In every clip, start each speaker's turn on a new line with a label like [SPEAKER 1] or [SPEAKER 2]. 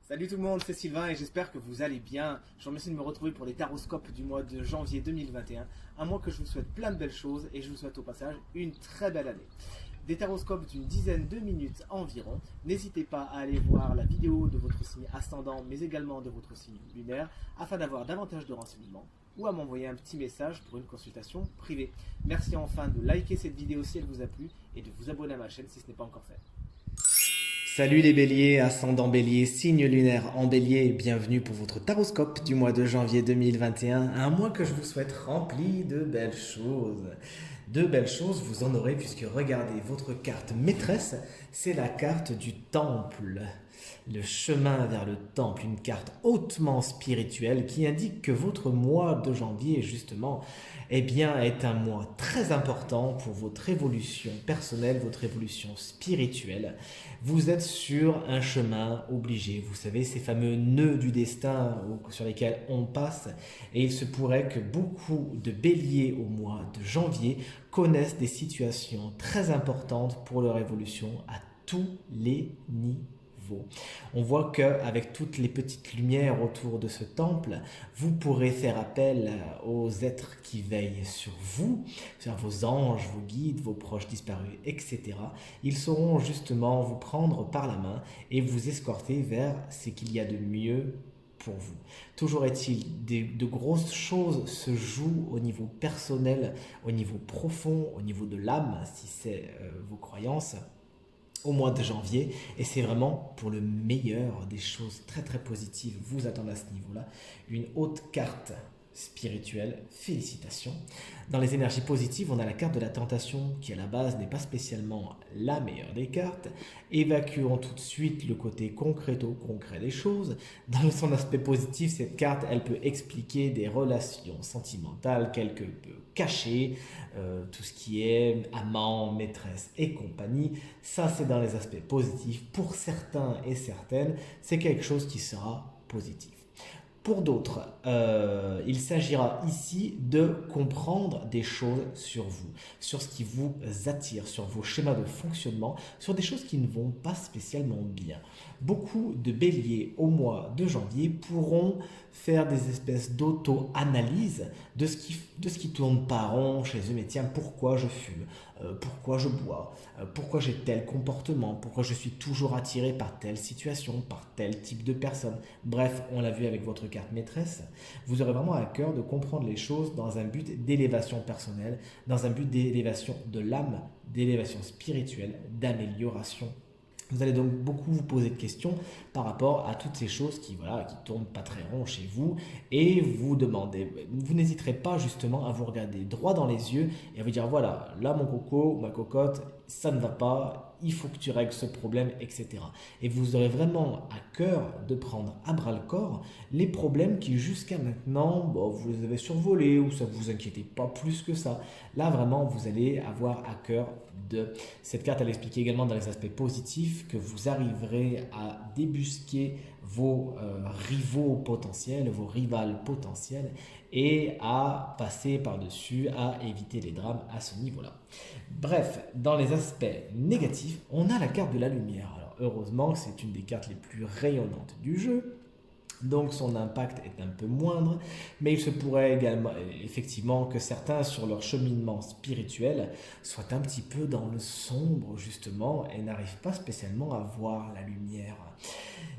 [SPEAKER 1] Salut tout le monde, c'est Sylvain et j'espère que vous allez bien. Je vous remercie de me retrouver pour les taroscopes du mois de janvier 2021. Un mois que je vous souhaite plein de belles choses et je vous souhaite au passage une très belle année. Des taroscopes d'une dizaine de minutes environ. N'hésitez pas à aller voir la vidéo de votre signe ascendant mais également de votre signe lunaire afin d'avoir davantage de renseignements ou à m'envoyer un petit message pour une consultation privée. Merci enfin de liker cette vidéo si elle vous a plu et de vous abonner à ma chaîne si ce n'est pas encore fait. Salut les béliers, ascendant bélier, signe lunaire en bélier, bienvenue pour votre taroscope du mois de janvier 2021, un mois que je vous souhaite rempli de belles choses. De belles choses, vous en aurez puisque regardez, votre carte maîtresse, c'est la carte du temple. Le chemin vers le temple, une carte hautement spirituelle qui indique que votre mois de janvier, justement, est un mois très important pour votre évolution personnelle, votre évolution spirituelle. Vous êtes sur un chemin obligé. Vous savez, ces fameux nœuds du destin sur lesquels on passe. Et il se pourrait que beaucoup de béliers au mois de janvier connaissent des situations très importantes pour leur évolution à tous les niveaux. On voit qu'avec toutes les petites lumières autour de ce temple, vous pourrez faire appel aux êtres qui veillent sur vous, sur vos anges, vos guides, vos proches disparus, etc. Ils sauront justement vous prendre par la main et vous escorter vers ce qu'il y a de mieux pour vous. Toujours est-il, de grosses choses se jouent au niveau personnel, au niveau profond, au niveau de l'âme, si c'est vos croyances au mois de janvier et c'est vraiment pour le meilleur, des choses très très positives vous attendent à ce niveau-là. Une haute carte spirituelle, félicitations. Dans les énergies positives, on a la carte de la tentation qui à la base n'est pas spécialement la meilleure des cartes. Évacuons tout de suite le côté concret des choses. Dans son aspect positif, cette carte, elle peut expliquer des relations sentimentales quelque peu cachées, tout ce qui est amant, maîtresse et compagnie. Ça, c'est dans les aspects positifs. Pour certains et certaines, c'est quelque chose qui sera positif. Pour d'autres, il s'agira ici de comprendre des choses sur vous, sur ce qui vous attire, sur vos schémas de fonctionnement, sur des choses qui ne vont pas spécialement bien. Beaucoup de béliers au mois de janvier pourront faire des espèces d'auto-analyse de ce qui tourne pas rond chez eux. Mais tiens, pourquoi je fume? Pourquoi je bois? Pourquoi j'ai tel comportement? Pourquoi je suis toujours attiré par telle situation, par tel type de personne? Bref, on l'a vu avec votre carte maîtresse, vous aurez vraiment à cœur de comprendre les choses dans un but d'élévation personnelle, dans un but d'élévation de l'âme, d'élévation spirituelle, d'amélioration. Vous allez donc beaucoup vous poser de questions par rapport à toutes ces choses qui tournent pas très rond chez vous et vous demandez. Vous n'hésiterez pas justement à vous regarder droit dans les yeux et à vous dire voilà, là mon coco, ma cocotte, ça ne va pas, il faut que tu règles ce problème, etc. Et vous aurez vraiment à cœur de prendre à bras le corps les problèmes qui jusqu'à maintenant, vous les avez survolés ou ça ne vous inquiétez pas plus que ça. Là vraiment, vous allez avoir à cœur de... Cette carte, elle explique également dans les aspects positifs que vous arriverez à débusquer vos rivaux potentiels, vos rivales potentielles et à passer par-dessus, à éviter les drames à ce niveau-là. Bref, dans les aspects négatifs, on a la carte de la lumière. Alors heureusement, c'est une des cartes les plus rayonnantes du jeu. Donc son impact est un peu moindre, mais il se pourrait également, effectivement, que certains sur leur cheminement spirituel soient un petit peu dans le sombre justement et n'arrivent pas spécialement à voir la lumière.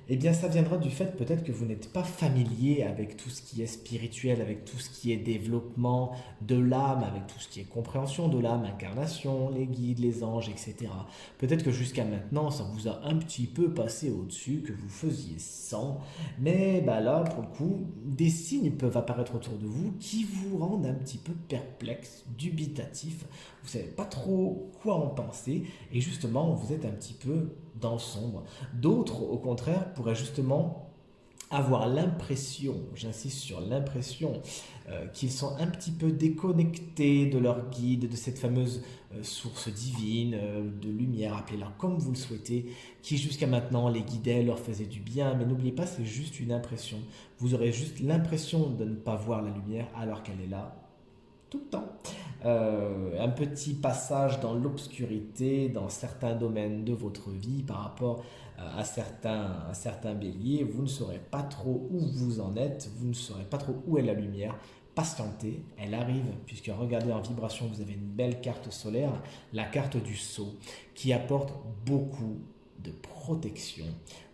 [SPEAKER 1] Eh bien, ça viendra du fait peut-être que vous n'êtes pas familier avec tout ce qui est spirituel, avec tout ce qui est développement de l'âme, avec tout ce qui est compréhension de l'âme, incarnation, les guides, les anges, etc. Peut-être que jusqu'à maintenant, ça vous a un petit peu passé au-dessus, que vous faisiez sans, mais là, pour le coup, des signes peuvent apparaître autour de vous qui vous rendent un petit peu perplexe, dubitatif. Vous ne savez pas trop quoi en penser et justement, vous êtes un petit peu dans le sombre. D'autres, au contraire, pourraient justement avoir l'impression, j'insiste sur l'impression, qu'ils sont un petit peu déconnectés de leur guide, de cette fameuse source divine, de lumière, appelez-la comme vous le souhaitez, qui jusqu'à maintenant les guidait, leur faisait du bien, mais n'oubliez pas, c'est juste une impression. Vous aurez juste l'impression de ne pas voir la lumière alors qu'elle est là tout le temps. Un petit passage dans l'obscurité dans certains domaines de votre vie par rapport
[SPEAKER 2] à certains béliers, vous ne saurez pas trop où vous en êtes, vous ne saurez pas trop où est la lumière. Patientez, elle arrive, puisque regardez en vibration, vous avez une belle carte solaire, la carte du sceau, qui apporte beaucoup de protection,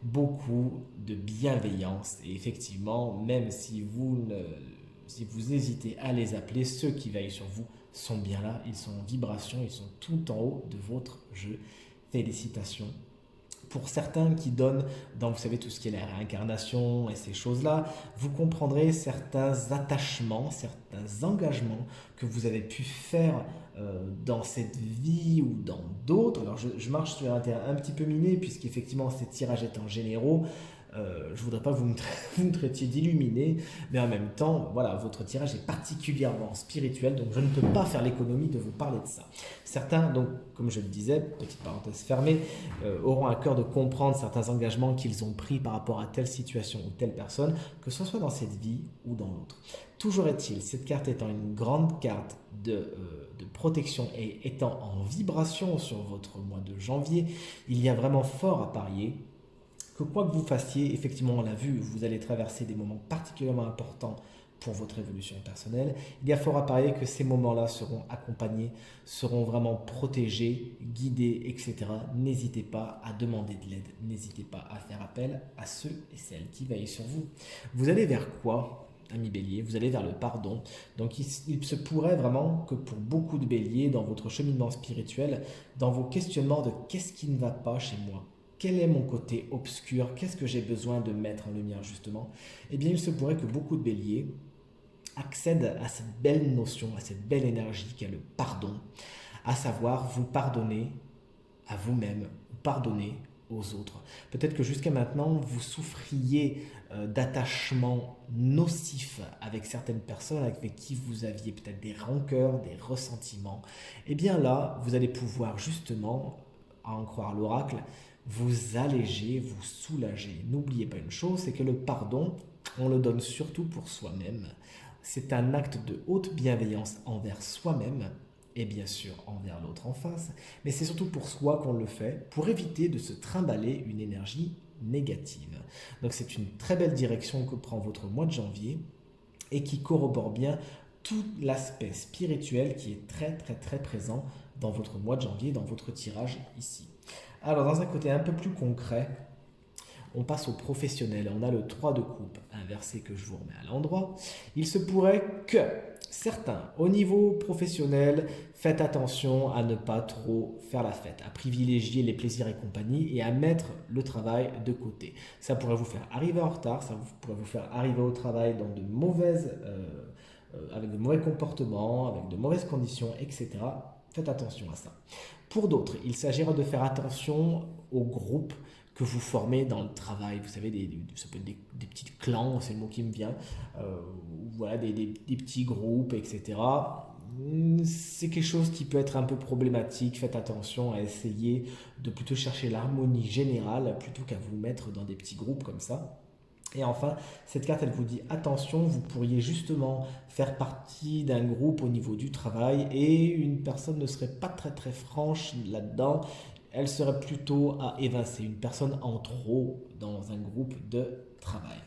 [SPEAKER 2] beaucoup de bienveillance. Et effectivement, même si vous hésitez à les appeler, ceux qui veillent sur vous sont bien là, ils sont en vibration, ils sont tout en haut de votre jeu. Félicitations. Pour certains qui donnent dans, vous savez, tout ce qui est la réincarnation et ces choses-là, vous comprendrez certains attachements, certains engagements que vous avez pu faire dans cette vie ou dans d'autres. Alors je marche sur un terrain un petit peu miné, puisqu'effectivement ces tirages étant généraux, je ne voudrais pas vous me traitiez d'illuminé, mais en même temps, voilà, votre tirage est particulièrement spirituel, donc je ne peux pas faire l'économie de vous parler de ça. Certains, donc, comme je le disais, petite parenthèse fermée, auront à cœur de comprendre certains engagements qu'ils ont pris par rapport à telle situation ou telle personne, que ce soit dans cette vie ou dans l'autre. Toujours est-il, cette carte étant une grande carte de protection et étant en vibration sur votre mois de janvier, il y a vraiment fort à parier que quoi que vous fassiez, effectivement on l'a vu, vous allez traverser des moments particulièrement importants pour votre évolution personnelle. Il y a fort à parier que ces moments-là seront accompagnés, seront vraiment protégés, guidés, etc. N'hésitez pas à demander de l'aide, n'hésitez pas à faire appel à ceux et celles qui veillent sur vous. Vous allez vers quoi, ami Bélier? Vous allez vers le pardon. Donc il se pourrait vraiment que pour beaucoup de Béliers, dans votre cheminement spirituel, dans vos questionnements de qu'est-ce qui ne va pas chez moi, quel est mon côté obscur, qu'est-ce que j'ai besoin de mettre en lumière justement, eh bien il se pourrait que beaucoup de béliers accèdent à cette belle notion, à cette belle énergie qu'est le pardon, à savoir vous pardonner à vous-même, vous pardonner aux autres. Peut-être que jusqu'à maintenant, vous souffriez d'attachements nocifs avec certaines personnes avec qui vous aviez peut-être des rancœurs, des ressentiments. Eh bien là, vous allez pouvoir justement, à en croire l'oracle, vous alléger, vous soulager. N'oubliez pas une chose, c'est que le pardon, on le donne surtout pour soi-même. C'est un acte de haute bienveillance envers soi-même et bien sûr envers l'autre en face, mais c'est surtout pour soi qu'on le fait, pour éviter de se trimballer une énergie négative. Donc c'est une très belle direction que prend votre mois de janvier et qui corrobore bien tout l'aspect spirituel qui est très très très présent dans votre mois de janvier, dans votre tirage ici. Alors, dans un côté un peu plus concret, on passe au professionnel. On a le 3 de coupe inversé que je vous remets à l'endroit. Il se pourrait que certains, au niveau professionnel, faites attention à ne pas trop faire la fête, à privilégier les plaisirs et compagnie et à mettre le travail de côté. Ça pourrait vous faire arriver en retard, ça pourrait vous faire arriver au travail dans avec de mauvais comportements, avec de mauvaises conditions, etc. Faites attention à ça. Pour d'autres, il s'agira de faire attention aux groupes que vous formez dans le travail. Vous savez, ça peut être des petits clans, c'est le mot qui me vient. Voilà, des petits groupes, etc. C'est quelque chose qui peut être un peu problématique. Faites attention à essayer de plutôt chercher l'harmonie générale plutôt qu'à vous mettre dans des petits groupes comme ça. Et enfin, cette carte, elle vous dit attention, vous pourriez justement faire partie d'un groupe au niveau du travail et une personne ne serait pas très très franche là-dedans, elle serait plutôt à évincer, une personne en trop dans un groupe de travail.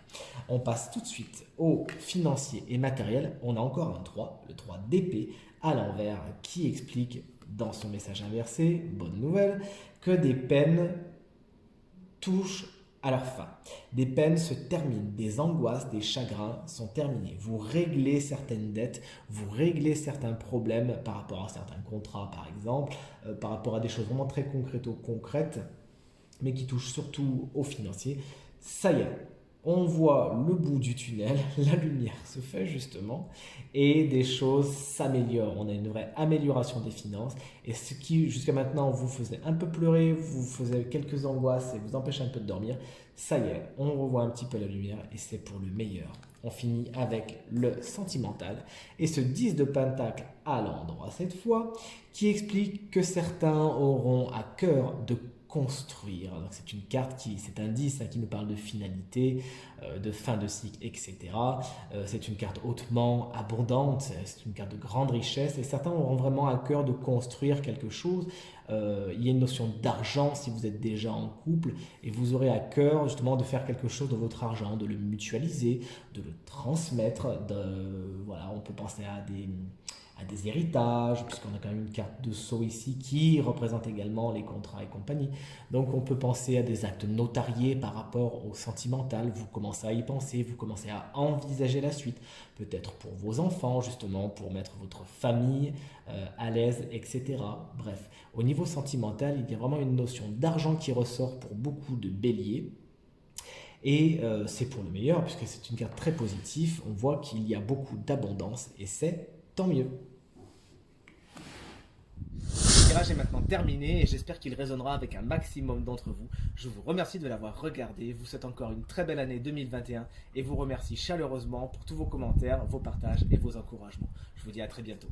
[SPEAKER 2] On passe tout de suite au financier et matériel. On a encore un 3, le 3 d'épée à l'envers qui explique dans son message inversé, bonne nouvelle, que des peines touchent à leur fin. Des peines se terminent, des angoisses, des chagrins sont terminés. Vous réglez certaines dettes, vous réglez certains problèmes par rapport à certains contrats par exemple, par rapport à des choses vraiment très concrètes, mais qui touchent surtout aux financiers. Ça y est, on voit le bout du tunnel, la lumière se fait justement et des choses s'améliorent. On a une vraie amélioration des finances et ce qui jusqu'à maintenant vous faisait un peu pleurer, vous faisait quelques angoisses et vous empêchait un peu de dormir, ça y est, on revoit un petit peu la lumière et c'est pour le meilleur. On finit avec le sentimental et ce 10 de pentacle à l'endroit cette fois qui explique que certains auront à cœur de construire. Donc, c'est une carte c'est un 10 qui nous parle de finalité, de fin de cycle, etc. C'est une carte hautement abondante, c'est une carte de grande richesse et certains auront vraiment à cœur de construire quelque chose. Il y a une notion d'argent si vous êtes déjà en couple et vous aurez à cœur justement de faire quelque chose de votre argent, de le mutualiser, de le transmettre. Voilà, on peut penser à des héritages, puisqu'on a quand même une carte de sceau ici qui représente également les contrats et compagnie. Donc on peut penser à des actes notariés par rapport au sentimental, vous commencez à y penser, vous commencez à envisager la suite, peut-être pour vos enfants justement, pour mettre votre famille à l'aise, etc. Bref, au niveau sentimental, il y a vraiment une notion d'argent qui ressort pour beaucoup de béliers. Et c'est pour le meilleur, puisque c'est une carte très positive, on voit qu'il y a beaucoup d'abondance et c'est tant mieux.
[SPEAKER 1] Le tirage est maintenant terminé et j'espère qu'il résonnera avec un maximum d'entre vous. Je vous remercie de l'avoir regardé, vous souhaite encore une très belle année 2021 et vous remercie chaleureusement pour tous vos commentaires, vos partages et vos encouragements. Je vous dis à très bientôt.